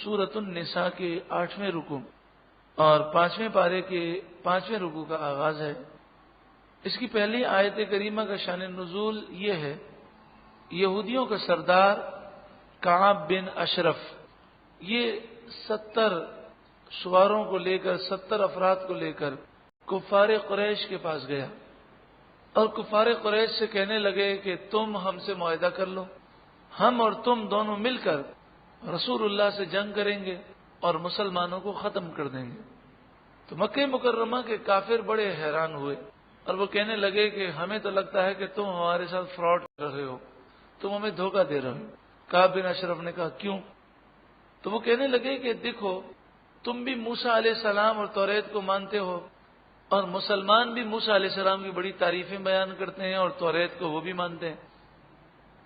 سورۃ النساء کے 8ویں رکوع اور 5ویں پارے کے 5ویں رکوع کا آغاز ہے۔ اس کی پہلی آیت کریمہ کا شان نزول یہ ہے، یہودیوں کا سردار کعب بن اشرف یہ 70 سواروں کو لے کر 70 افراد کو لے کر کفار قریش کے پاس گیا اور کفار قریش سے کہنے لگے کہ تم ہم سے معاہدہ کر لو، ہم اور تم دونوں مل کر رسول اللہ سے جنگ کریں گے اور مسلمانوں کو ختم کر دیں گے۔ تو مکہ مکرمہ کے کافر بڑے حیران ہوئے اور وہ کہنے لگے کہ ہمیں تو لگتا ہے کہ تم ہمارے ساتھ فراڈ کر رہے ہو، تم ہمیں دھوکہ دے رہے ہو۔ کعب بن اشرف نے کہا کیوں؟ تو وہ کہنے لگے کہ دیکھو تم بھی موسیٰ علیہ السلام اور توریت کو مانتے ہو اور مسلمان بھی موسیٰ علیہ السلام کی بڑی تعریفیں بیان کرتے ہیں اور توریت کو وہ بھی مانتے ہیں،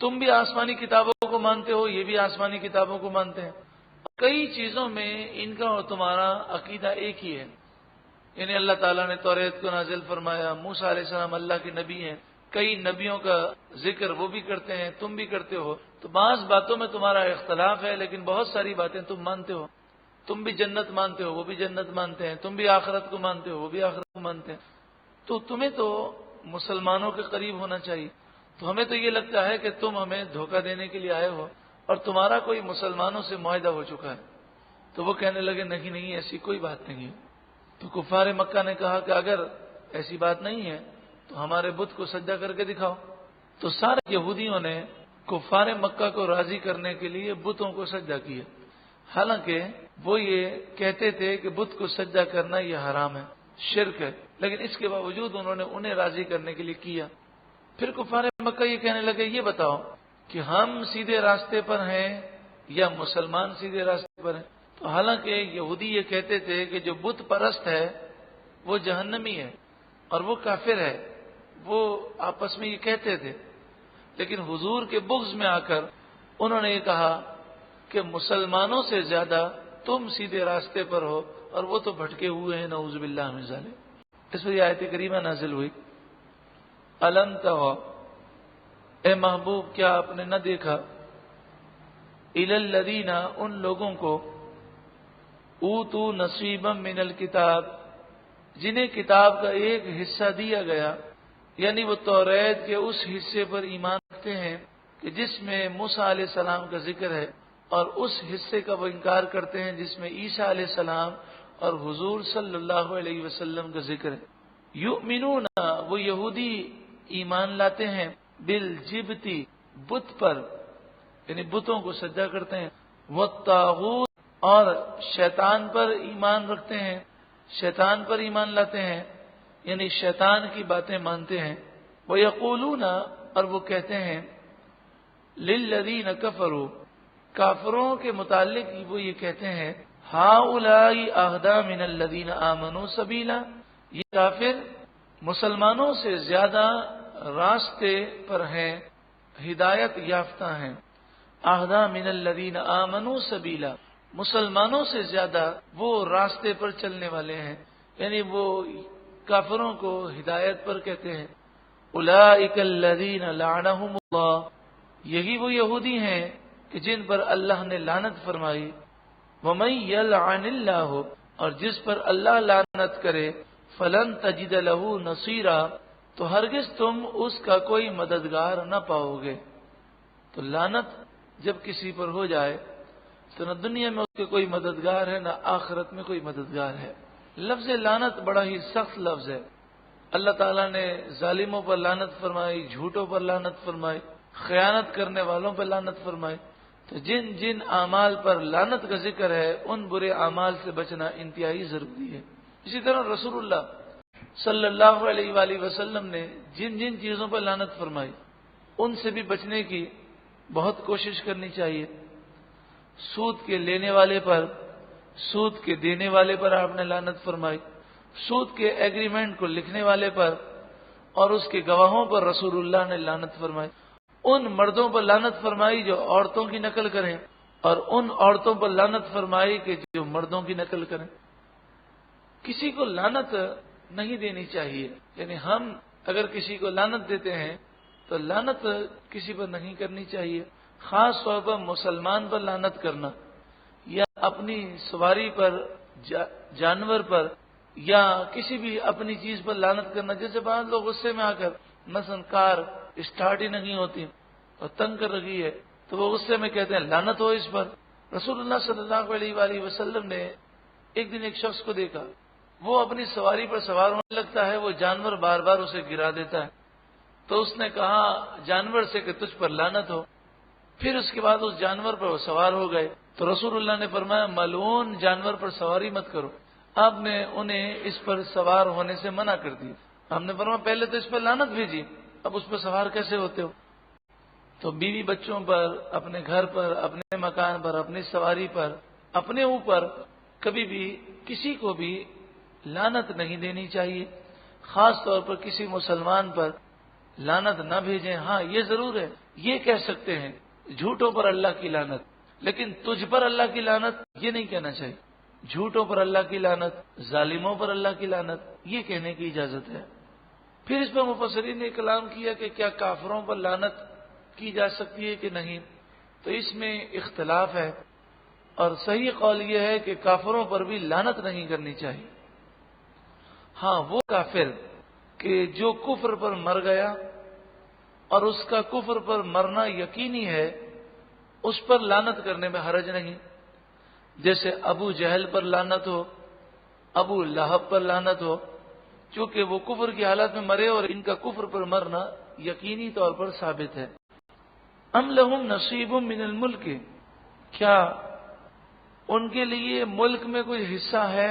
تم بھی آسمانی کتابوں کو مانتے ہو، یہ بھی آسمانی کتابوں کو مانتے ہیں، کئی چیزوں میں ان کا اور تمہارا عقیدہ ایک ہی ہے، یعنی اللہ تعالیٰ نے توریت کو نازل فرمایا، موسیٰ علیہ السلام اللہ کے نبی ہیں، کئی نبیوں کا ذکر وہ بھی کرتے ہیں، تم بھی کرتے ہو، تو بعض باتوں میں تمہارا اختلاف ہے لیکن بہت ساری باتیں تم مانتے ہو، تم بھی جنت مانتے ہو وہ بھی جنت مانتے ہیں، تم بھی آخرت کو مانتے ہو وہ بھی آخرت کو مانتے ہیں، تو تمہیں تو مسلمانوں کے قریب ہونا چاہیے، تو ہمیں تو یہ لگتا ہے کہ تم ہمیں دھوکہ دینے کے لیے آئے ہو اور تمہارا کوئی مسلمانوں سے معاہدہ ہو چکا ہے۔ تو وہ کہنے لگے نہیں نہیں ایسی کوئی بات نہیں ہے۔ تو کفار مکہ نے کہا کہ اگر ایسی بات نہیں ہے تو ہمارے بت کو سجدہ کر کے دکھاؤ۔ تو سارے یہودیوں نے کفار مکہ کو راضی کرنے کے لیے بتوں کو سجدہ کیا، حالانکہ وہ یہ کہتے تھے کہ بت کو سجدہ کرنا یہ حرام ہے، شرک ہے، لیکن اس کے باوجود انہوں نے انہیں راضی کرنے کے لیے کیا۔ پھر کفار مکہ یہ کہنے لگے یہ بتاؤ کہ ہم سیدھے راستے پر ہیں یا مسلمان سیدھے راستے پر ہیں؟ تو حالانکہ یہودی یہ کہتے تھے کہ جو بت پرست ہے وہ جہنمی ہے اور وہ کافر ہے، وہ آپس میں یہ کہتے تھے، لیکن حضور کے بغض میں آ کر انہوں نے یہ کہا کہ مسلمانوں سے زیادہ تم سیدھے راستے پر ہو اور وہ تو بھٹکے ہوئے ہیں، نعوذ باللہ من ذالک۔ اس پر یہ آیت کریمہ نازل ہوئی، الم تر، اے محبوب کیا آپ نے نہ دیکھا، الی الذین، ان لوگوں کو، اوتوا نصیبا من الکتاب، جنہیں کتاب کا ایک حصہ دیا گیا، یعنی وہ توریت کے اس حصے پر ایمان رکھتے ہیں کہ جس میں موسیٰ علیہ السلام کا ذکر ہے اور اس حصے کا وہ انکار کرتے ہیں جس میں عیسیٰ علیہ السلام اور حضور صلی اللہ علیہ وسلم کا ذکر ہے۔ یؤمنون، وہ یہودی ایمان لاتے ہیں، بالجبتی، بت پر، یعنی بتوں کو سجدہ کرتے ہیں، والطاغوت، اور شیطان پر ایمان رکھتے ہیں، شیطان پر ایمان لاتے ہیں، یعنی شیطان کی باتیں مانتے ہیں، وَيَقُولُونَ، اور وہ کہتے ہیں، لِلَّذِينَ كَفَرُوا، کافروں کے متعلق وہ یہ کہتے ہیں، هَؤُلَاءِ أَهْدَىٰ مِنَ الَّذِينَ آمَنُوا سَبِيلًا، یہ کافر مسلمانوں سے زیادہ راستے پر ہیں، ہدایت یافتہ ہیں، أَهْدَىٰ مِنَ الَّذِينَ آمَنُوا سَبِيلًا، مسلمانوں سے زیادہ وہ راستے پر چلنے والے ہیں، یعنی وہ کافروں کو ہدایت پر کہتے ہیں۔ اولئک الذین لعنہم اللہ، یہی وہ یہودی ہیں کہ جن پر اللہ نے لعنت فرمائی۔ ومن یلعن اللہ، اور جس پر اللہ لعنت کرے، فلن تجد لہ نصیرا، تو ہرگز تم اس کا کوئی مددگار نہ پاؤ گے۔ تو لعنت جب کسی پر ہو جائے تو نہ دنیا میں اس کے کوئی مددگار ہے نہ آخرت میں کوئی مددگار ہے۔ لفظ لعنت بڑا ہی سخت لفظ ہے، اللہ تعالیٰ نے ظالموں پر لعنت فرمائی، جھوٹوں پر لعنت فرمائی، خیانت کرنے والوں پر لعنت فرمائی۔ تو جن جن اعمال پر لعنت کا ذکر ہے ان برے اعمال سے بچنا انتہائی ضروری ہے۔ اسی طرح رسول اللہ صلی اللہ علیہ وآلہ وسلم نے جن جن چیزوں پر لعنت فرمائی ان سے بھی بچنے کی بہت کوشش کرنی چاہیے۔ سود کے لینے والے پر، سود کے دینے والے پر آپ نے لعنت فرمائی، سود کے ایگریمنٹ کو لکھنے والے پر اور اس کے گواہوں پر رسول اللہ نے لعنت فرمائی۔ ان مردوں پر لعنت فرمائی جو عورتوں کی نقل کریں اور ان عورتوں پر لعنت فرمائی کہ جو مردوں کی نقل کریں۔ کسی کو لعنت نہیں دینی چاہیے، یعنی ہم اگر کسی کو لعنت دیتے ہیں تو لعنت کسی پر نہیں کرنی چاہیے، خاص طور پر مسلمان پر لعنت کرنا یا اپنی سواری پر، جانور پر، یا کسی بھی اپنی چیز پر لعنت کرنا. جیسے بعض لوگ غصے میں آ کر مثلا کار اسٹارٹ ہی نہیں ہوتی اور تنگ کر رہی ہے تو وہ غصے میں کہتے ہیں لعنت ہو اس پر. رسول اللہ صلی اللہ علیہ وآلہ وسلم نے ایک دن ایک شخص کو دیکھا، وہ اپنی سواری پر سوار ہونے لگتا ہے، وہ جانور بار بار اسے گرا دیتا ہے. تو اس نے کہا جانور سے کہ تجھ پر لعنت ہو. پھر اس کے بعد اس جانور پر وہ سوار ہو گئے. تو رسول اللہ نے فرمایا ملعون جانور پر سواری مت کرو. آپ نے انہیں اس پر سوار ہونے سے منع کر دی. ہم نے فرمایا پہلے تو اس پر لعنت بھیجی، اب اس پر سوار کیسے ہوتے ہو؟ تو بیوی بچوں پر، اپنے گھر پر، اپنے مکان پر، اپنی سواری پر، اپنے اوپر کبھی بھی کسی کو بھی لعنت نہیں دینی چاہیے. خاص طور پر کسی مسلمان پر لعنت نہ بھیجیں. ہاں یہ ضرور ہے، یہ کہہ سکتے ہیں جھوٹوں پر اللہ کی لعنت، لیکن تجھ پر اللہ کی لعنت یہ نہیں کہنا چاہیے. جھوٹوں پر اللہ کی لعنت، ظالموں پر اللہ کی لعنت، یہ کہنے کی اجازت ہے. پھر اس پر مفسرین نے کلام کیا کہ کیا کافروں پر لعنت کی جا سکتی ہے کہ نہیں. تو اس میں اختلاف ہے، اور صحیح قول یہ ہے کہ کافروں پر بھی لعنت نہیں کرنی چاہیے. ہاں وہ کافر کہ جو کفر پر مر گیا اور اس کا کفر پر مرنا یقینی ہے، اس پر لعنت کرنے میں حرج نہیں. جیسے ابو جہل پر لعنت ہو، ابو لہب پر لعنت ہو، چونکہ وہ کفر کی حالت میں مرے اور ان کا کفر پر مرنا یقینی طور پر ثابت ہے. ام لہم نصیب من الملک، کیا ان کے لیے ملک میں کوئی حصہ ہے؟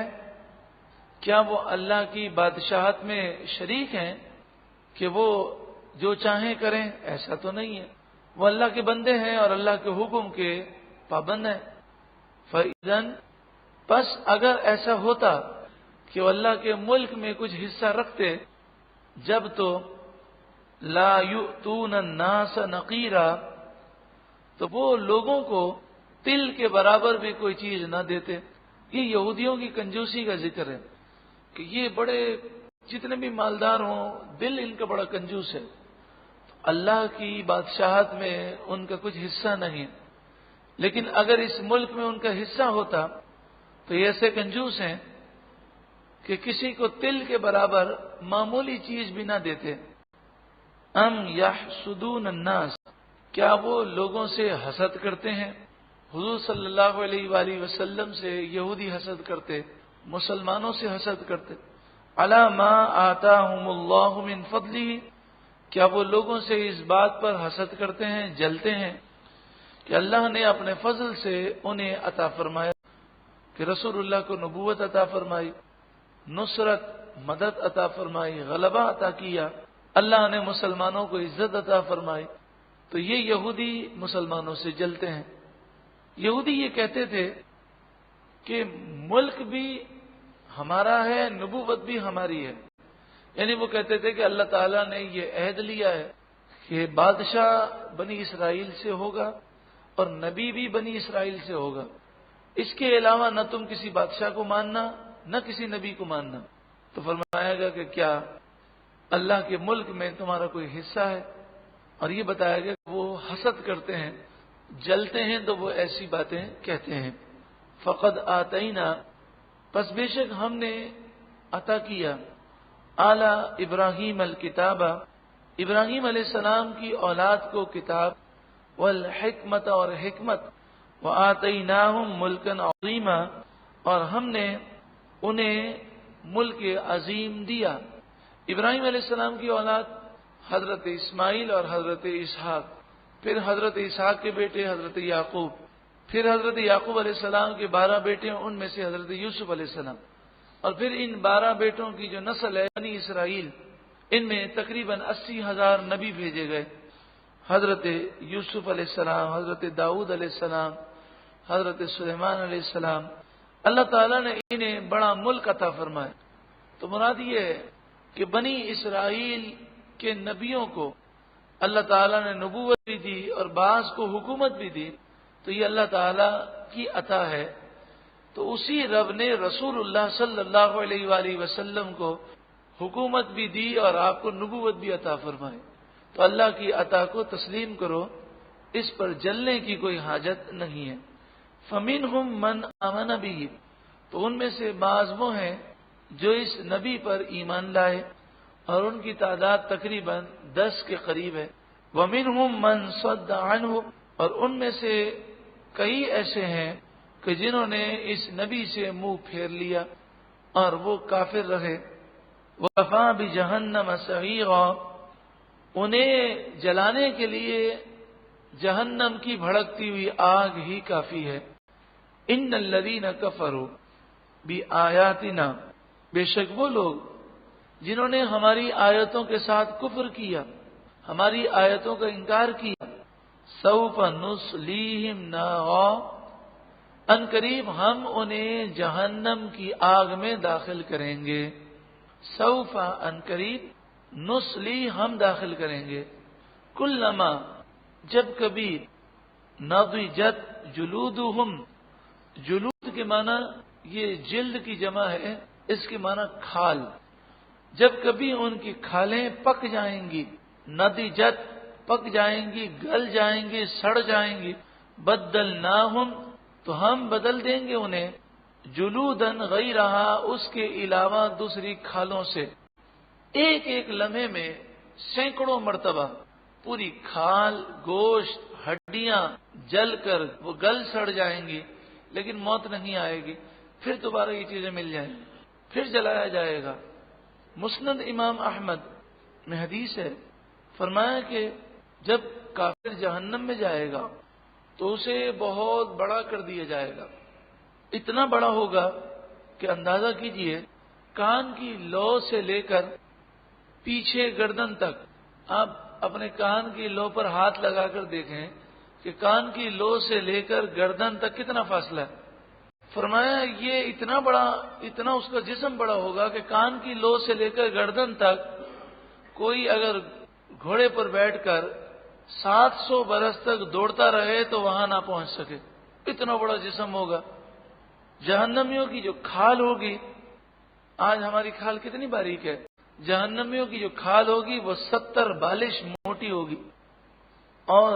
کیا وہ اللہ کی بادشاہت میں شریک ہیں کہ وہ جو چاہیں کریں؟ ایسا تو نہیں ہے. وہ اللہ کے بندے ہیں اور اللہ کے حکم کے پابند ہیں. فَإِذَنْ پس اگر ایسا ہوتا کہ وہ اللہ کے ملک میں کچھ حصہ رکھتے، جب تو لا یؤتون الناس نقیرا، تو وہ لوگوں کو تل کے برابر بھی کوئی چیز نہ دیتے. یہ یہودیوں کی کنجوسی کا ذکر ہے کہ یہ بڑے جتنے بھی مالدار ہوں دل ان کا بڑا کنجوس ہے. اللہ کی بادشاہت میں ان کا کچھ حصہ نہیں، لیکن اگر اس ملک میں ان کا حصہ ہوتا تو یہ ایسے کنجوس ہیں کہ کسی کو تل کے برابر معمولی چیز بھی نہ دیتے. ام یحسدون الناس، کیا وہ لوگوں سے حسد کرتے ہیں؟ حضور صلی اللہ علیہ وآلہ وسلم سے یہودی حسد کرتے، مسلمانوں سے حسد کرتے. علی ما آتاہم اللہ من فضلہ، کیا وہ لوگوں سے اس بات پر حسد کرتے ہیں، جلتے ہیں کہ اللہ نے اپنے فضل سے انہیں عطا فرمایا، کہ رسول اللہ کو نبوت عطا فرمائی، نصرت مدد عطا فرمائی، غلبہ عطا کیا، اللہ نے مسلمانوں کو عزت عطا فرمائی. تو یہ یہودی مسلمانوں سے جلتے ہیں. یہودی یہ کہتے تھے کہ ملک بھی ہمارا ہے، نبوت بھی ہماری ہے. یعنی وہ کہتے تھے کہ اللہ تعالیٰ نے یہ عہد لیا ہے کہ بادشاہ بنی اسرائیل سے ہوگا اور نبی بھی بنی اسرائیل سے ہوگا. اس کے علاوہ نہ تم کسی بادشاہ کو ماننا نہ کسی نبی کو ماننا. تو فرمایا گیا کہ کیا اللہ کے ملک میں تمہارا کوئی حصہ ہے؟ اور یہ بتایا گیا کہ وہ حسد کرتے ہیں، جلتے ہیں تو وہ ایسی باتیں کہتے ہیں. فقد آتینا، پس بے شک ہم نے عطا کیا، اعلی ابراہیم الکتاب، ابراہیم علیہ السلام کی اولاد کو کتاب، والحکمت اور حکمت، وآتیناہم ملکا عظیما، اور ہم نے انہیں ملک عظیم دیا. ابراہیم علیہ السلام کی اولاد حضرت اسماعیل اور حضرت اسحاق، پھر حضرت اسحاق کے بیٹے حضرت یعقوب، پھر حضرت یعقوب علیہ السلام کے 12 بیٹے، ان میں سے حضرت یوسف علیہ السلام، اور پھر ان 12 بیٹوں کی جو نسل ہے بنی اسرائیل، ان میں تقریباً 80,000 نبی بھیجے گئے. حضرت یوسف علیہ السلام، حضرت داؤد علیہ السلام، حضرت سلیمان علیہ السلام. اللہ تعالیٰ نے انہیں بڑا ملک عطا فرمایا. تو مراد یہ ہے کہ بنی اسرائیل کے نبیوں کو اللہ تعالیٰ نے نبوت بھی دی اور بعض کو حکومت بھی دی. تو یہ اللہ تعالیٰ کی عطا ہے. تو اسی رب نے رسول اللہ صلی اللہ علیہ وآلہ وسلم کو حکومت بھی دی اور آپ کو نبوت بھی عطا فرمائی. تو اللہ کی عطا کو تسلیم کرو، اس پر جلنے کی کوئی حاجت نہیں ہے. فمنہم من آمن بھی، تو ان میں سے بعض وہ ہیں جو اس نبی پر ایمان لائے اور ان کی تعداد تقریباً 10 کے قریب ہے۔ ومنہم من صد عنہ، اور ان میں سے کئی ایسے ہیں کہ جنہوں نے اس نبی سے منہ پھیر لیا اور وہ کافر رہے۔ وَكَفَىٰ بِجَهَنَّمَ سَعِيرًا، انہیں جلانے کے لیے جہنم کی بھڑکتی ہوئی آگ ہی کافی ہے۔ ان الذین کفروا بآیاتنا، بے شک وہ لوگ جنہوں نے ہماری آیتوں کے ساتھ کفر کیا، ہماری آیتوں کا انکار کیا، سوف نصلیہم نارا، ان قریب ہم انہیں جہنم کی آگ میں داخل کریں گے۔ سوف، ان قریب، نصلی، ہم داخل کریں گے۔ کلما، جب کبھی، نضجت جلودہم، جلود کے معنی یہ جلد کی جمع ہے، اس کے معنی کھال، جب کبھی ان کی کھالیں پک جائیں گی، نضجت، پک جائیں گی، گل جائیں گی، سڑ جائیں گی، بدلناہم، تو ہم بدل دیں گے انہیں، جلودن غیرہا، اس کے علاوہ دوسری کھالوں سے۔ ایک ایک لمحے میں سینکڑوں مرتبہ پوری کھال، گوشت، ہڈیاں جل کر وہ گل سڑ جائیں گی، لیکن موت نہیں آئے گی، پھر دوبارہ یہ چیزیں مل جائیں گی، پھر جلایا جائے گا۔ مسند امام احمد میں حدیث ہے، فرمایا کہ جب کافر جہنم میں جائے گا تو اسے بہت بڑا کر دیا جائے گا، اتنا بڑا ہوگا کہ اندازہ کیجئے کان کی لو سے لے کر پیچھے گردن تک، آپ اپنے کان کی لو پر ہاتھ لگا کر دیکھیں کہ کان کی لو سے لے کر گردن تک کتنا فاصلہ ہے۔ فرمایا یہ اتنا بڑا، اتنا اس کا جسم بڑا ہوگا کہ کان کی لو سے لے کر گردن تک کوئی اگر گھوڑے پر بیٹھ کر 700 برس تک دوڑتا رہے تو وہاں نہ پہنچ سکے، اتنا بڑا جسم ہوگا۔ جہنمیوں کی جو کھال ہوگی، آج ہماری کھال کتنی باریک ہے، جہنمیوں کی جو کھال ہوگی وہ 70 بالش موٹی ہوگی، اور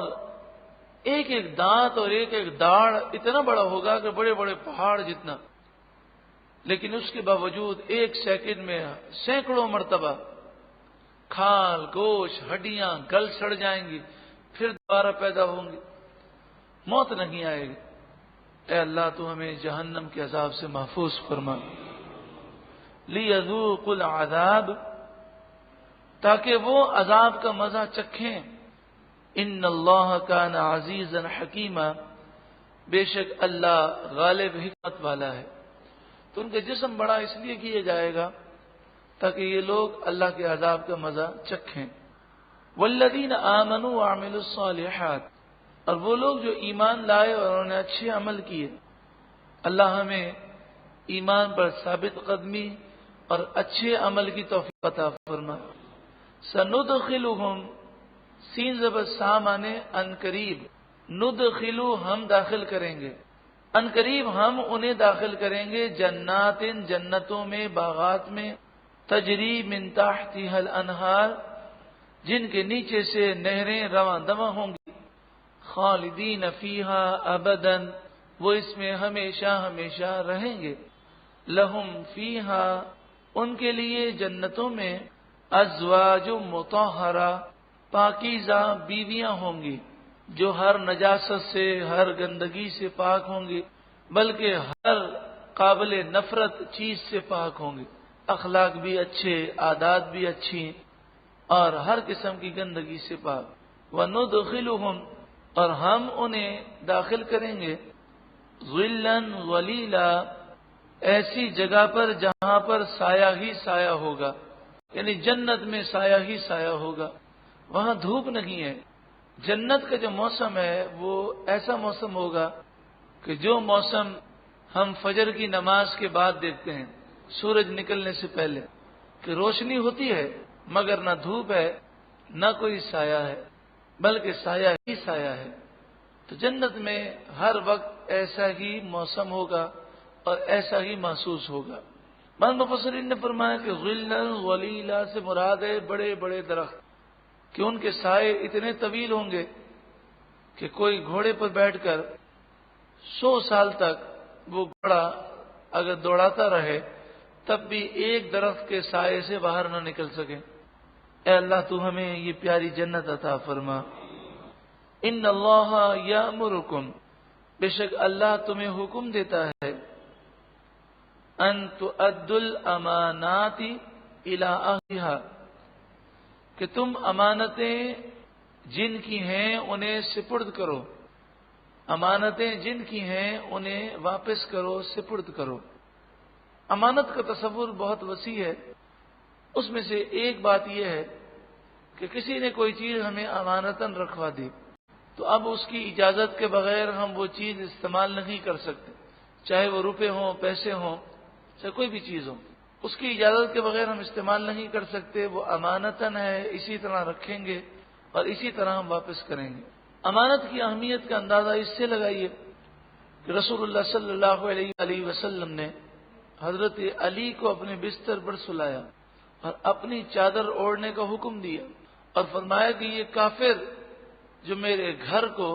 ایک ایک دانت اور ایک ایک داڑھ اتنا بڑا ہوگا کہ بڑے بڑے پہاڑ جتنا، لیکن اس کے باوجود ایک سیکنڈ میں سینکڑوں مرتبہ کھال، گوشت، ہڈیاں گل سڑ جائیں گی، پھر دوبارہ پیدا ہوں گی، موت نہیں آئے گی۔ اے اللہ تو ہمیں جہنم کے عذاب سے محفوظ فرما۔ لِيَذُوقُوا الْعَذَابَ، تاکہ وہ عذاب کا مزہ چکھیں۔ ان اللہ کان عزیزا حکیما، بے شک اللہ غالب حکمت والا ہے۔ تو ان کا جسم بڑا اس لیے کیا جائے گا تاکہ یہ لوگ اللہ کے عذاب کا مزہ چکھیں۔ والذین آمنوا وعملوا الصالحات، اور وہ لوگ جو ایمان لائے اور انہوں نے اچھے عمل کیے، اللہ ہمیں ایمان پر ثابت قدمی اور اچھے عمل کی توفیق عطا فرما۔ سندخلہم، سین زبر سا مانے ان قریب، ندخلو ہم داخل کریں گے، ان قریب ہم انہیں داخل کریں گے، جنات، جنتوں میں، باغات میں، تجری من تحتها الانہار، جن کے نیچے سے نہریں رواں دواں ہوں گی، خالدین فیہا ابدا، وہ اس میں ہمیشہ ہمیشہ رہیں گے، لہم فیہا، ان کے لیے جنتوں میں، ازواج مطہرہ، پاکیزہ بیویاں ہوں گی، جو ہر نجاست سے، ہر گندگی سے پاک ہوں گی، بلکہ ہر قابل نفرت چیز سے پاک ہوں گی، اخلاق بھی اچھے، عادات بھی اچھی، اور ہر قسم کی گندگی سے پاک۔ وَنُدْخِلُهُمْ، اور ہم انہیں داخل کریں گے، ظِلًّا ظَلِيلًا، ایسی جگہ پر جہاں پر سایہ ہی سایہ ہوگا، یعنی جنت میں سایہ ہی سایہ ہوگا، وہاں دھوپ نہیں ہے۔ جنت کا جو موسم ہے وہ ایسا موسم ہوگا کہ جو موسم ہم فجر کی نماز کے بعد دیکھتے ہیں، سورج نکلنے سے پہلے، کہ روشنی ہوتی ہے مگر نہ دھوپ ہے نہ کوئی سایہ ہے، بلکہ سایہ ہی سایہ ہے۔ تو جنت میں ہر وقت ایسا ہی موسم ہوگا اور ایسا ہی محسوس ہوگا۔ بعض مفسرین نے فرمایا کہ ظلًا ظلیلا سے مراد ہے بڑے بڑے درخت، کہ ان کے سائے اتنے طویل ہوں گے کہ کوئی گھوڑے پر بیٹھ کر 100 سال تک وہ گھوڑا اگر دوڑاتا رہے تب بھی ایک درخت کے سائے سے باہر نہ نکل سکے۔ اے اللہ تو ہمیں یہ پیاری جنت عطا فرما۔ ان اللہ یامرکم، بے شک اللہ تمہیں حکم دیتا ہے، ان تؤدوا الامانات الی اہلھا، کہ تم امانتیں جن کی ہیں انہیں سپرد کرو، امانتیں جن کی ہیں انہیں واپس کرو، سپرد کرو۔ امانت کا تصور بہت وسیع ہے، اس میں سے ایک بات یہ ہے کہ کسی نے کوئی چیز ہمیں امانتاً رکھوا دی تو اب اس کی اجازت کے بغیر ہم وہ چیز استعمال نہیں کر سکتے، چاہے وہ روپے ہوں، پیسے ہوں، چاہے کوئی بھی چیز ہو، اس کی اجازت کے بغیر ہم استعمال نہیں کر سکتے۔ وہ امانتاً ہے، اسی طرح رکھیں گے اور اسی طرح ہم واپس کریں گے۔ امانت کی اہمیت کا اندازہ اس سے لگائیے کہ رسول اللہ صلی اللہ علیہ وسلم نے حضرت علی کو اپنے بستر پر سلایا اور اپنی چادر اوڑھنے کا حکم دیا اور فرمایا کہ یہ کافر جو میرے گھر کو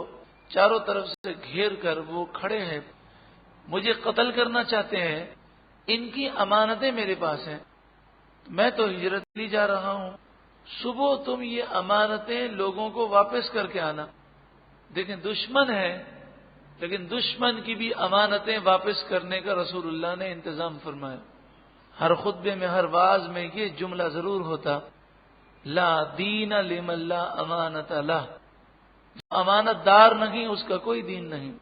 چاروں طرف سے گھیر کر وہ کھڑے ہیں، مجھے قتل کرنا چاہتے ہیں، ان کی امانتیں میرے پاس ہیں، میں تو ہجرت لی جا رہا ہوں، صبح تم یہ امانتیں لوگوں کو واپس کر کے آنا۔ دیکھیں دشمن ہے لیکن دشمن کی بھی امانتیں واپس کرنے کا رسول اللہ نے انتظام فرمایا۔ ہر خطبے میں، ہر واعظ میں یہ جملہ ضرور ہوتا، لا دین لمن لا امانت لہ، امانت دار نہیں اس کا کوئی دین نہیں۔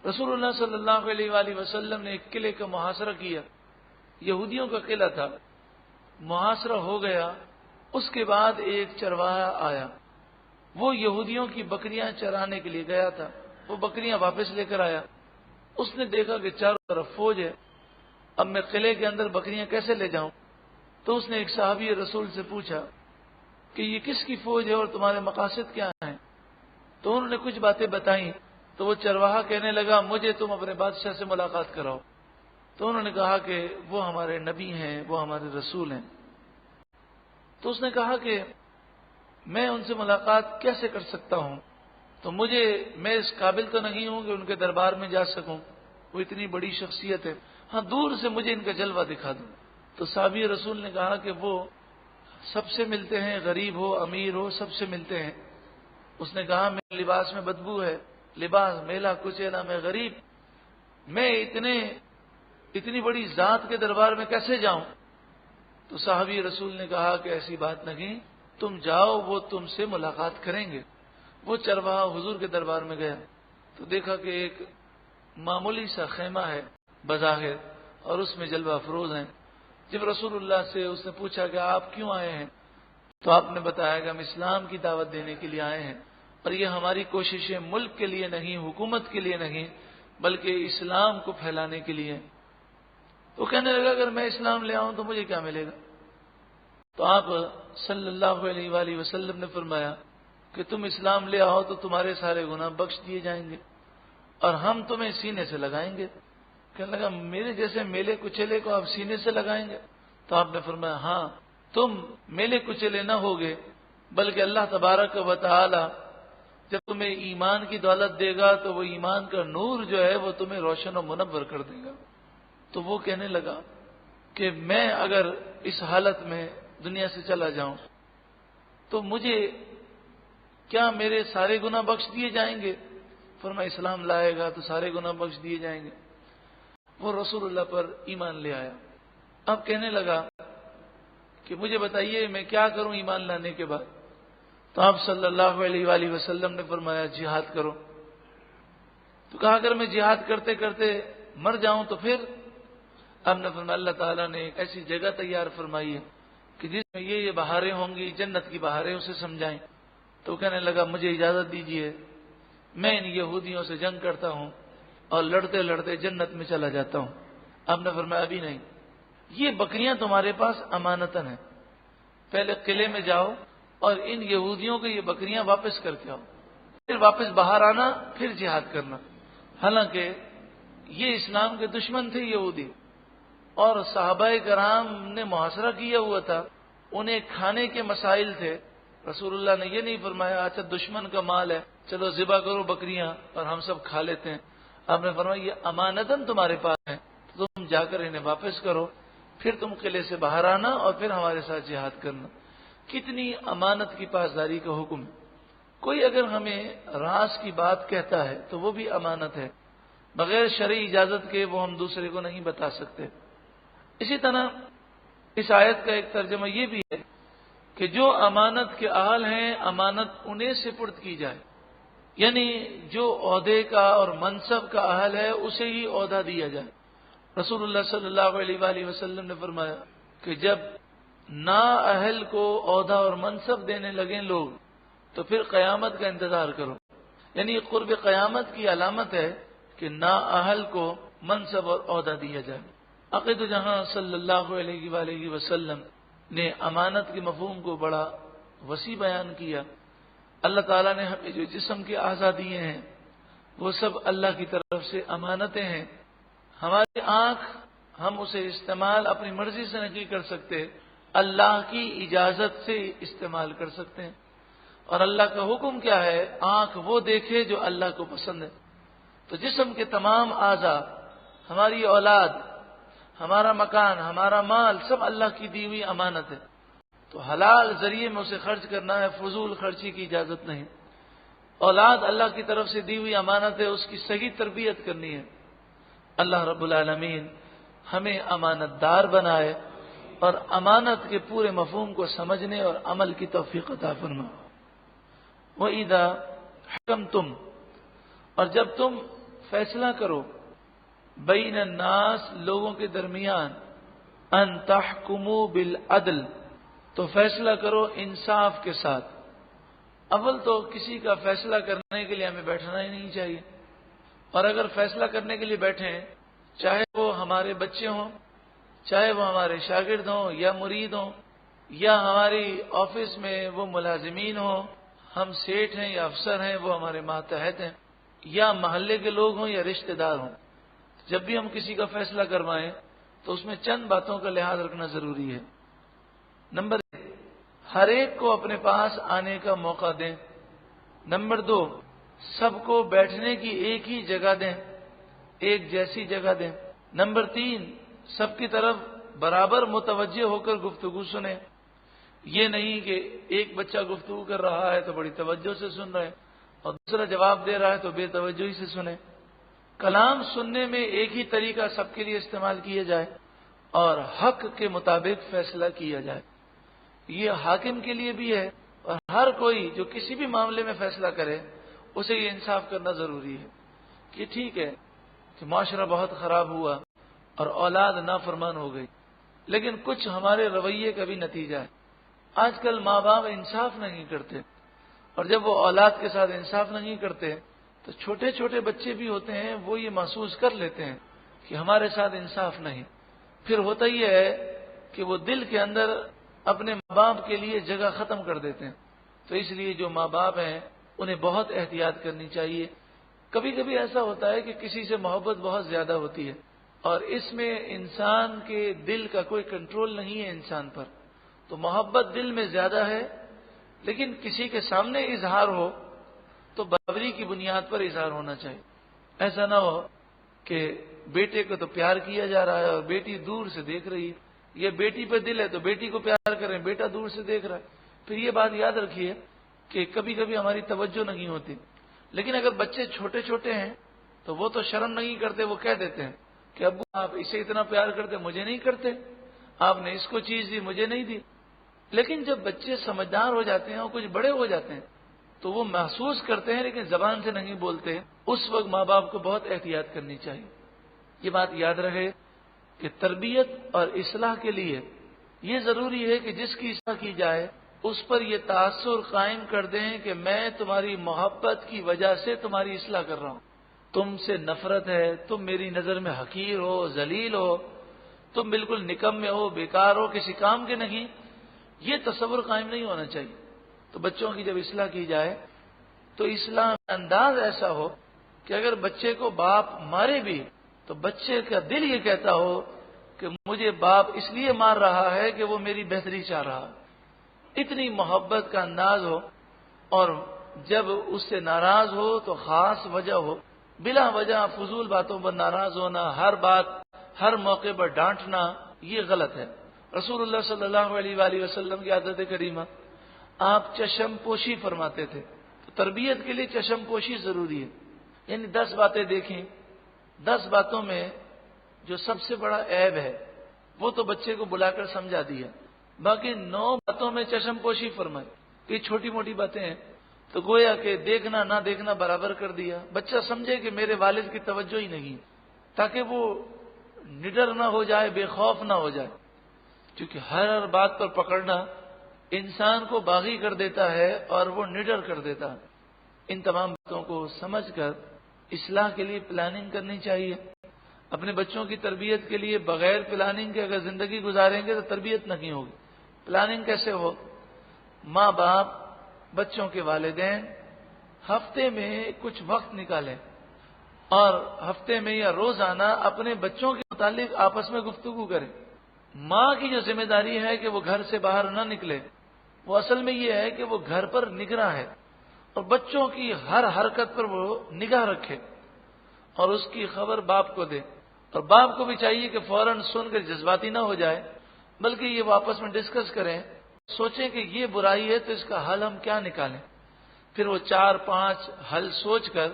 رسول اللہ صلی اللہ علیہ وآلہ وسلم نے ایک قلعے کا محاصرہ کیا، یہودیوں کا قلعہ تھا، محاصرہ ہو گیا۔ اس کے بعد ایک چرواہا آیا، وہ یہودیوں کی بکریاں چرانے کے لیے گیا تھا، وہ بکریاں واپس لے کر آیا۔ اس نے دیکھا کہ چاروں طرف فوج ہے، اب میں قلعے کے اندر بکریاں کیسے لے جاؤں؟ تو اس نے ایک صحابی رسول سے پوچھا کہ یہ کس کی فوج ہے اور تمہارے مقاصد کیا ہیں؟ تو انہوں نے کچھ باتیں بتائیں، تو وہ چرواہا کہنے لگا مجھے تم اپنے بادشاہ سے ملاقات کراؤ۔ تو انہوں نے کہا کہ وہ ہمارے نبی ہیں، وہ ہمارے رسول ہیں۔ تو اس نے کہا کہ میں ان سے ملاقات کیسے کر سکتا ہوں؟ تو میں اس قابل تو نہیں ہوں کہ ان کے دربار میں جا سکوں، وہ اتنی بڑی شخصیت ہے، ہاں دور سے مجھے ان کا جلوہ دکھا دوں۔ تو صحابی رسول نے کہا کہ وہ سب سے ملتے ہیں، غریب ہو امیر ہو سب سے ملتے ہیں۔ اس نے کہا میرے لباس میں بدبو ہے، لباس میلا کچیلا، میں غریب، میں اتنی بڑی ذات کے دربار میں کیسے جاؤں؟ تو صحابی رسول نے کہا کہ ایسی بات نہیں، تم جاؤ، وہ تم سے ملاقات کریں گے۔ وہ چرواہا حضور کے دربار میں گیا تو دیکھا کہ ایک معمولی سا خیمہ ہے بظاہر اور اس میں جلوہ افروز ہیں۔ جب رسول اللہ سے اس نے پوچھا کہ آپ کیوں آئے ہیں تو آپ نے بتایا کہ ہم اسلام کی دعوت دینے کے لیے آئے ہیں، اور یہ ہماری کوششیں ملک کے لیے نہیں، حکومت کے لیے نہیں، بلکہ اسلام کو پھیلانے کے لیے۔ تو کہنے لگا اگر میں اسلام لے آؤں تو مجھے کیا ملے گا؟ تو آپ صلی اللہ علیہ وآلہ وسلم نے فرمایا کہ تم اسلام لے آؤ تو تمہارے سارے گناہ بخش دیے جائیں گے اور ہم تمہیں سینے سے لگائیں گے۔ کہنے لگا میرے جیسے میلے کچیلے کو آپ سینے سے لگائیں گے؟ تو آپ نے فرمایا ہاں، تم میلے کچیلے نہ ہوگے بلکہ اللہ تبارک و تعالی جب تمہیں ایمان کی دولت دے گا تو وہ ایمان کا نور جو ہے وہ تمہیں روشن و منور کر دے گا۔ تو وہ کہنے لگا کہ میں اگر اس حالت میں دنیا سے چلا جاؤں تو مجھے کیا میرے سارے گناہ بخش دیے جائیں گے؟ فرمایا اسلام لائے گا تو سارے گناہ بخش دیے جائیں گے۔ وہ رسول اللہ پر ایمان لے آیا۔ اب کہنے لگا کہ مجھے بتائیے میں کیا کروں ایمان لانے کے بعد؟ تو آپ صلی اللہ علیہ وآلہ وسلم نے فرمایا جہاد کرو۔ تو کہا اگر میں جہاد کرتے کرتے مر جاؤں تو پھر؟ آپ نے فرمایا اللہ تعالیٰ نے ایک ایسی جگہ تیار فرمائی ہے کہ جس میں یہ بہاریں ہوں گی، جنت کی بہاریں، اسے سمجھائیں۔ تو کہنے لگا مجھے اجازت دیجیے، میں ان یہودیوں سے جنگ کرتا ہوں اور لڑتے لڑتے جنت میں چلا جاتا ہوں۔ آپ نے فرمایا ابھی نہیں، یہ بکریاں تمہارے پاس امانتاً ہیں، پہلے قلعے میں جاؤ اور ان یہودیوں کو یہ بکریاں واپس کر کے آؤ، پھر واپس باہر آنا، پھر جہاد کرنا۔ حالانکہ یہ اسلام کے دشمن تھے یہودی، اور صحابہ کرام نے محاصرہ کیا ہوا تھا، انہیں کھانے کے مسائل تھے۔ رسول اللہ نے یہ نہیں فرمایا اچھا دشمن کا مال ہے چلو ذبح کرو بکریاں اور ہم سب کھا لیتے ہیں۔ آپ نے فرمایا یہ امانتاً تمہارے پاس ہے، تو تم جا کر انہیں واپس کرو، پھر تم قلعے سے باہر آنا اور پھر ہمارے ساتھ جہاد کرنا۔ کتنی امانت کی پاسداری کا حکم ہے۔ کوئی اگر ہمیں راز کی بات کہتا ہے تو وہ بھی امانت ہے، بغیر شرعی اجازت کے وہ ہم دوسرے کو نہیں بتا سکتے۔ اسی طرح اس آیت کا ایک ترجمہ یہ بھی ہے کہ جو امانت کے اہل ہیں امانت انہیں سپرد کی جائے، یعنی جو عہدے کا اور منصب کا اہل ہے اسے ہی عہدہ دیا جائے۔ رسول اللہ صلی اللہ علیہ وآلہ وسلم نے فرمایا کہ جب نااہل کو عہدہ اور منصب دینے لگیں لوگ تو پھر قیامت کا انتظار کرو، یعنی قرب قیامت کی علامت ہے کہ نااہل کو منصب اور عہدہ دیا جائے۔ عقید جہاں صلی اللہ علیہ وآلہ وسلم نے امانت کے مفہوم کو بڑا وسیع بیان کیا۔ اللہ تعالیٰ نے ہمیں جو جسم کے اعضاء دیے ہیں وہ سب اللہ کی طرف سے امانتیں ہیں۔ ہماری آنکھ ہم اسے استعمال اپنی مرضی سے نہیں کر سکتے، اللہ کی اجازت سے استعمال کر سکتے ہیں۔ اور اللہ کا حکم کیا ہے؟ آنکھ وہ دیکھے جو اللہ کو پسند ہے۔ تو جسم کے تمام اعضاء، ہماری اولاد، ہمارا مکان، ہمارا مال سب اللہ کی دی ہوئی امانت ہے، تو حلال ذریعے میں اسے خرچ کرنا ہے، فضول خرچی کی اجازت نہیں۔ اولاد اللہ کی طرف سے دی ہوئی امانت ہے، اس کی صحیح تربیت کرنی ہے۔ اللہ رب العالمین ہمیں امانت دار بنائے اور امانت کے پورے مفہوم کو سمجھنے اور عمل کی توفیق عطا فرمائے۔ وَإِذَا حَكَمْتُمْ، اور جب تم فیصلہ کرو، بین الناس، لوگوں کے درمیان، ان تحکموا بالعدل، تو فیصلہ کرو انصاف کے ساتھ۔ اول تو کسی کا فیصلہ کرنے کے لیے ہمیں بیٹھنا ہی نہیں چاہیے، اور اگر فیصلہ کرنے کے لیے بیٹھیں، چاہے وہ ہمارے بچے ہوں، چاہے وہ ہمارے شاگرد ہوں یا مرید ہوں، یا ہماری آفس میں وہ ملازمین ہوں، ہم سیٹھ ہیں یا افسر ہیں وہ ہمارے ماتحت ہیں، یا محلے کے لوگ ہوں یا رشتہ دار ہوں، جب بھی ہم کسی کا فیصلہ کروائیں تو اس میں چند باتوں کا لحاظ رکھنا ضروری ہے۔ نمبر 1، ہر ایک کو اپنے پاس آنے کا موقع دیں۔ نمبر 2، سب کو بیٹھنے کی ایک ہی جگہ دیں، ایک جیسی جگہ دیں۔ نمبر 3، سب کی طرف برابر متوجہ ہو کر گفتگو سنیں، یہ نہیں کہ ایک بچہ گفتگو کر رہا ہے تو بڑی توجہ سے سن رہا ہے اور دوسرا جواب دے رہا ہے تو بے توجہی سے سنیں۔ کلام سننے میں ایک ہی طریقہ سب کے لیے استعمال کیا جائے اور حق کے مطابق فیصلہ کیا جائے۔ یہ حاکم کے لیے بھی ہے، اور ہر کوئی جو کسی بھی معاملے میں فیصلہ کرے اسے یہ انصاف کرنا ضروری ہے کہ ٹھیک ہے کہ معاشرہ بہت خراب ہوا اور اولاد نافرمان ہو گئی، لیکن کچھ ہمارے رویے کا بھی نتیجہ ہے۔ آج کل ماں باپ انصاف نہیں کرتے، اور جب وہ اولاد کے ساتھ انصاف نہیں کرتے تو چھوٹے چھوٹے بچے بھی ہوتے ہیں وہ یہ محسوس کر لیتے ہیں کہ ہمارے ساتھ انصاف نہیں۔ پھر ہوتا یہ ہے کہ وہ دل کے اندر اپنے ماں باپ کے لیے جگہ ختم کر دیتے ہیں۔ تو اس لیے جو ماں باپ ہیں انہیں بہت احتیاط کرنی چاہیے۔ کبھی کبھی ایسا ہوتا ہے کہ کسی سے محبت بہت زیادہ ہوتی ہے اور اس میں انسان کے دل کا کوئی کنٹرول نہیں ہے انسان پر، تو محبت دل میں زیادہ ہے، لیکن کسی کے سامنے اظہار ہو تو برابری کی بنیاد پر اظہار ہونا چاہیے۔ ایسا نہ ہو کہ بیٹے کو تو پیار کیا جا رہا ہے اور بیٹی دور سے دیکھ رہی ہے، یہ بیٹی پہ دل ہے تو بیٹی کو پیار کریں، بیٹا دور سے دیکھ رہا ہے۔ پھر یہ بات یاد رکھیے کہ کبھی کبھی ہماری توجہ نہیں ہوتی، لیکن اگر بچے چھوٹے چھوٹے ہیں تو وہ تو شرم نہیں کرتے، وہ کہہ دیتے ہیں کہ ابو آپ اسے اتنا پیار کرتے مجھے نہیں کرتے، آپ نے اس کو چیز دی مجھے نہیں دی۔ لیکن جب بچے سمجھدار ہو جاتے ہیں اور کچھ بڑے ہو جاتے ہیں تو وہ محسوس کرتے ہیں لیکن زبان سے نہیں بولتے، اس وقت ماں باپ کو بہت احتیاط کرنی چاہیے۔ یہ بات یاد رہے کہ تربیت اور اصلاح کے لیے یہ ضروری ہے کہ جس کی اصلاح کی جائے اس پر یہ تاثر قائم کر دیں کہ میں تمہاری محبت کی وجہ سے تمہاری اصلاح کر رہا ہوں، تم سے نفرت ہے، تم میری نظر میں حقیر ہو، ذلیل ہو، تم بالکل نکمے ہو، بیکار ہو، کسی کام کے نہیں، یہ تصور قائم نہیں ہونا چاہیے۔ تو بچوں کی جب اصلاح کی جائے تو اصلاح کا انداز ایسا ہو کہ اگر بچے کو باپ مارے بھی تو بچے کا دل یہ کہتا ہو کہ مجھے باپ اس لیے مار رہا ہے کہ وہ میری بہتری چاہ رہا، اتنی محبت کا انداز ہو، اور جب اس سے ناراض ہو تو خاص وجہ ہو بلا وجہ فضول باتوں پر ناراض ہونا، ہر بات ہر موقع پر ڈانٹنا، یہ غلط ہے۔ رسول اللہ صلی اللہ علیہ وآلہ وسلم کی عادت کریمہ، آپ چشم پوشی فرماتے تھے، تو تربیت کے لیے چشم پوشی ضروری ہے۔ یعنی 10 باتیں دیکھیں، 10 باتوں میں جو سب سے بڑا عیب ہے وہ تو بچے کو بلا کر سمجھا دیا، باقی 9 باتوں میں چشم پوشی فرمائی۔ یہ چھوٹی موٹی باتیں ہیں تو گویا کہ دیکھنا نہ دیکھنا برابر کر دیا، بچہ سمجھے کہ میرے والد کی توجہ ہی نہیں، تاکہ وہ نڈر نہ ہو جائے، بے خوف نہ ہو جائے، کیونکہ ہر بات پر پکڑنا انسان کو باغی کر دیتا ہے اور وہ نڈر کر دیتا ہے۔ ان تمام باتوں کو سمجھ کر اصلاح کے لیے پلاننگ کرنی چاہیے۔ اپنے بچوں کی تربیت کے لیے بغیر پلاننگ کے اگر زندگی گزاریں گے تو تربیت نہیں ہوگی۔ پلاننگ کیسے ہو؟ ماں باپ، بچوں کے والدین ہفتے میں کچھ وقت نکالیں اور ہفتے میں یا روزانہ اپنے بچوں کے متعلق آپس میں گفتگو کریں۔ ماں کی جو ذمہ داری ہے کہ وہ گھر سے باہر نہ نکلے، وہ اصل میں یہ ہے کہ وہ گھر پر نگراں ہے اور بچوں کی ہر حرکت پر وہ نگاہ رکھے اور اس کی خبر باپ کو دے، اور باپ کو بھی چاہیے کہ فوراً سن کر جذباتی نہ ہو جائے، بلکہ یہ آپس میں ڈسکس کریں، سوچیں کہ یہ برائی ہے تو اس کا حل ہم کیا نکالیں، پھر وہ 4-5 حل سوچ کر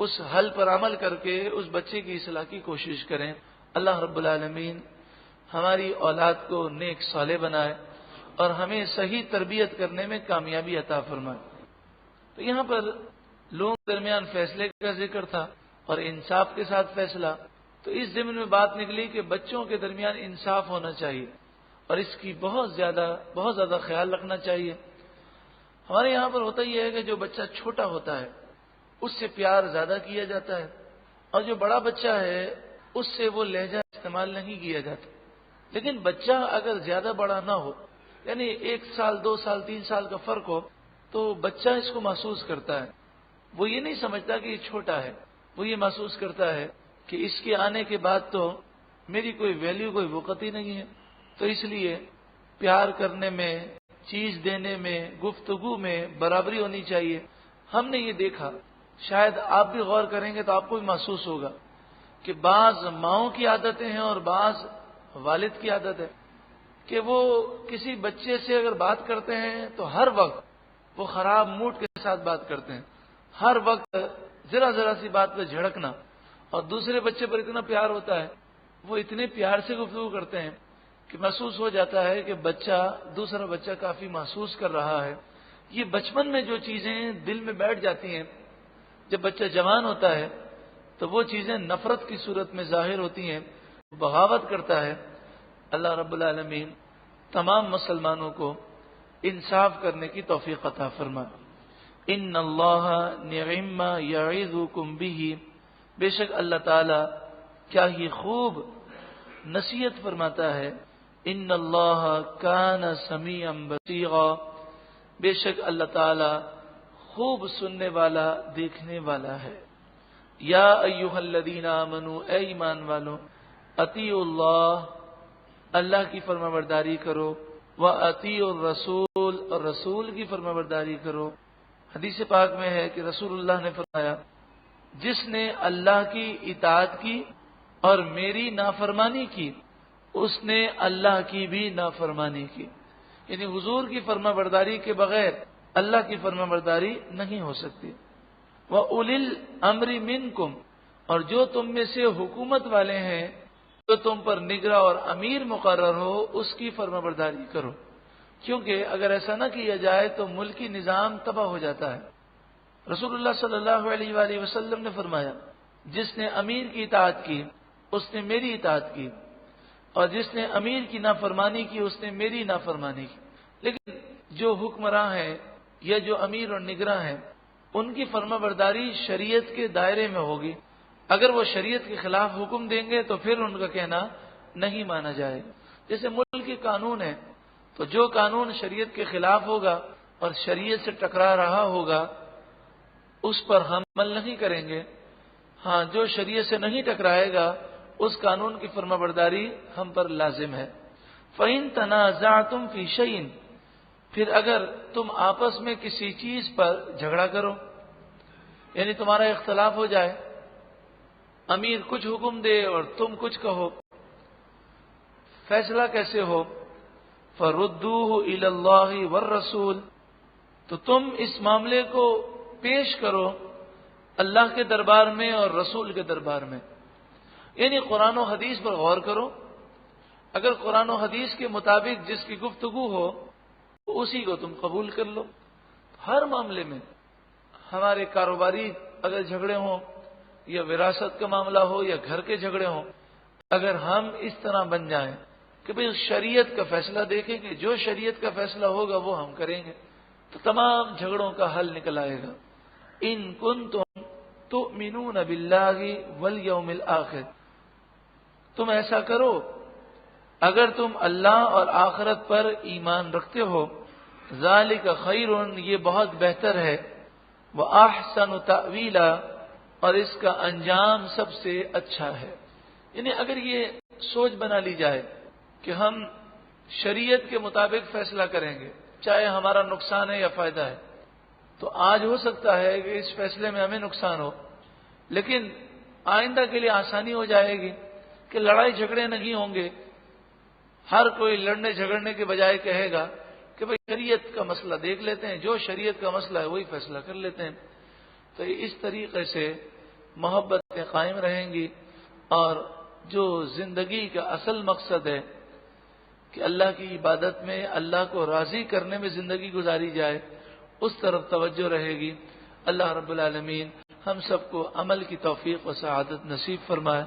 اس حل پر عمل کر کے اس بچے کی اصلاح کی کوشش کریں۔ اللہ رب العالمین ہماری اولاد کو نیک صالح بنائے اور ہمیں صحیح تربیت کرنے میں کامیابی عطا فرمائے۔ تو یہاں پر لوگوں کے درمیان فیصلے کا ذکر تھا اور انصاف کے ساتھ فیصلہ، تو اس ضمن میں بات نکلی کہ بچوں کے درمیان انصاف ہونا چاہیے اور اس کی بہت زیادہ خیال رکھنا چاہیے۔ ہمارے یہاں پر ہوتا یہ ہے کہ جو بچہ چھوٹا ہوتا ہے اس سے پیار زیادہ کیا جاتا ہے، اور جو بڑا بچہ ہے اس سے وہ لہجہ استعمال نہیں کیا جاتا۔ لیکن بچہ اگر زیادہ بڑا نہ ہو، یعنی 1 سال 2 سال 3 سال کا فرق ہو، تو بچہ اس کو محسوس کرتا ہے، وہ یہ نہیں سمجھتا کہ یہ چھوٹا ہے، وہ یہ محسوس کرتا ہے کہ اس کے آنے کے بعد تو میری کوئی ویلیو، کوئی وقت ہی نہیں ہے۔ تو اس لیے پیار کرنے میں، چیز دینے میں، گفتگو میں برابری ہونی چاہیے۔ ہم نے یہ دیکھا، شاید آپ بھی غور کریں گے تو آپ کو بھی محسوس ہوگا کہ بعض ماؤں کی عادتیں ہیں اور بعض والد کی عادت ہے کہ وہ کسی بچے سے اگر بات کرتے ہیں تو ہر وقت وہ خراب موڈ کے ساتھ بات کرتے ہیں، ہر وقت ذرا سی بات پہ جھڑکنا، اور دوسرے بچے پر اتنا پیار ہوتا ہے، وہ اتنے پیار سے گفتگو کرتے ہیں کہ محسوس ہو جاتا ہے کہ دوسرا بچہ کافی محسوس کر رہا ہے۔ یہ بچپن میں جو چیزیں دل میں بیٹھ جاتی ہیں، جب بچہ جوان ہوتا ہے تو وہ چیزیں نفرت کی صورت میں ظاہر ہوتی ہیں، بغاوت کرتا ہے۔ اللہ رب العالمین تمام مسلمانوں کو انصاف کرنے کی توفیق عطا فرمائے۔ ان اللہ نعم ما یعظکم بہ، بے شک اللہ تعالی کیا ہی خوب نصیحت فرماتا ہے۔ ان اللہ کان سمیعا بصیرا، بے شک اللہ تعالی خوب سننے والا، دیکھنے والا ہے۔ یا ایھا الذین آمنوا، اے ایمان والو، اطیعوا اللہ، اللہ کی فرمانبرداری کرو، واطیعوا الرسول، اور رسول کی فرمانبرداری کرو۔ حدیث پاک میں ہے کہ رسول اللہ نے فرمایا، جس نے اللہ کی اطاعت کی اور میری نافرمانی کی، اس نے اللہ کی بھی نافرمانی کی۔ یعنی حضور کی فرمانبرداری کے بغیر اللہ کی فرمانبرداری نہیں ہو سکتی۔ وَأُولِي الْأَمْرِ مِنْكُمْ، اور جو تم میں سے حکومت والے ہیں، جو تم پر نگراں اور امیر مقرر ہو، اس کی فرمانبرداری کرو، کیونکہ اگر ایسا نہ کیا جائے تو ملکی نظام تباہ ہو جاتا ہے۔ رسول اللہ صلی اللہ علیہ وآلہ وسلم نے فرمایا، جس نے امیر کی اطاعت کی اس نے میری اطاعت کی، اور جس نے امیر کی نافرمانی کی اس نے میری نافرمانی کی۔ لیکن جو حکمراں ہیں یا جو امیر اور نگراں ہیں، ان کی فرمانبرداری شریعت کے دائرے میں ہوگی۔ اگر وہ شریعت کے خلاف حکم دیں گے تو پھر ان کا کہنا نہیں مانا جائے گا۔ جیسے ملک کے قانون ہے، تو جو قانون شریعت کے خلاف ہوگا اور شریعت سے ٹکرا رہا ہوگا اس پر ہم عمل نہیں کریں گے۔ ہاں، جو شریعت سے نہیں ٹکرائے گا اس قانون کی فرمانبرداری ہم پر لازم ہے۔ فَإِن تَنَازَعْتُمْ فِي شَيْءٍ، پھر اگر تم آپس میں کسی چیز پر جھگڑا کرو، یعنی تمہارا اختلاف ہو جائے، امیر کچھ حکم دے اور تم کچھ کہو، فیصلہ کیسے ہو؟ فردوہ الی اللہ والرسول، تو تم اس معاملے کو پیش کرو اللہ کے دربار میں اور رسول کے دربار میں، یعنی قرآن و حدیث پر غور کرو، اگر قرآن و حدیث کے مطابق جس کی گفتگو ہو تو اسی کو تم قبول کر لو۔ ہر معاملے میں ہمارے کاروباری اگر جھگڑے ہوں یا وراثت کا معاملہ ہو یا گھر کے جھگڑے ہوں، اگر ہم اس طرح بن جائیں کہ بھئی شریعت کا فیصلہ دیکھیں گے، جو شریعت کا فیصلہ ہوگا وہ ہم کریں گے، تو تمام جھگڑوں کا حل نکل آئے گا۔ ان کنتم تؤمنون باللہ والیوم الآخر، تم ایسا کرو اگر تم اللہ اور آخرت پر ایمان رکھتے ہو، ذالک خیر، یہ بہت بہتر ہے، وَأَحْسَنُ تَأْوِيلًا، اور اس کا انجام سب سے اچھا ہے۔ یعنی اگر یہ سوچ بنا لی جائے کہ ہم شریعت کے مطابق فیصلہ کریں گے، چاہے ہمارا نقصان ہے یا فائدہ ہے، تو آج ہو سکتا ہے کہ اس فیصلے میں ہمیں نقصان ہو، لیکن آئندہ کے لیے آسانی ہو جائے گی کہ لڑائی جھگڑے نہیں ہوں گے۔ ہر کوئی لڑنے جھگڑنے کے بجائے کہے گا کہ بھئی شریعت کا مسئلہ دیکھ لیتے ہیں، جو شریعت کا مسئلہ ہے وہی فیصلہ کر لیتے ہیں۔ تو اس طریقے سے محبتیں قائم رہیں گی، اور جو زندگی کا اصل مقصد ہے کہ اللہ کی عبادت میں، اللہ کو راضی کرنے میں زندگی گزاری جائے، اس طرف توجہ رہے گی۔ اللہ رب العالمین ہم سب کو عمل کی توفیق و سعادت نصیب فرمائے۔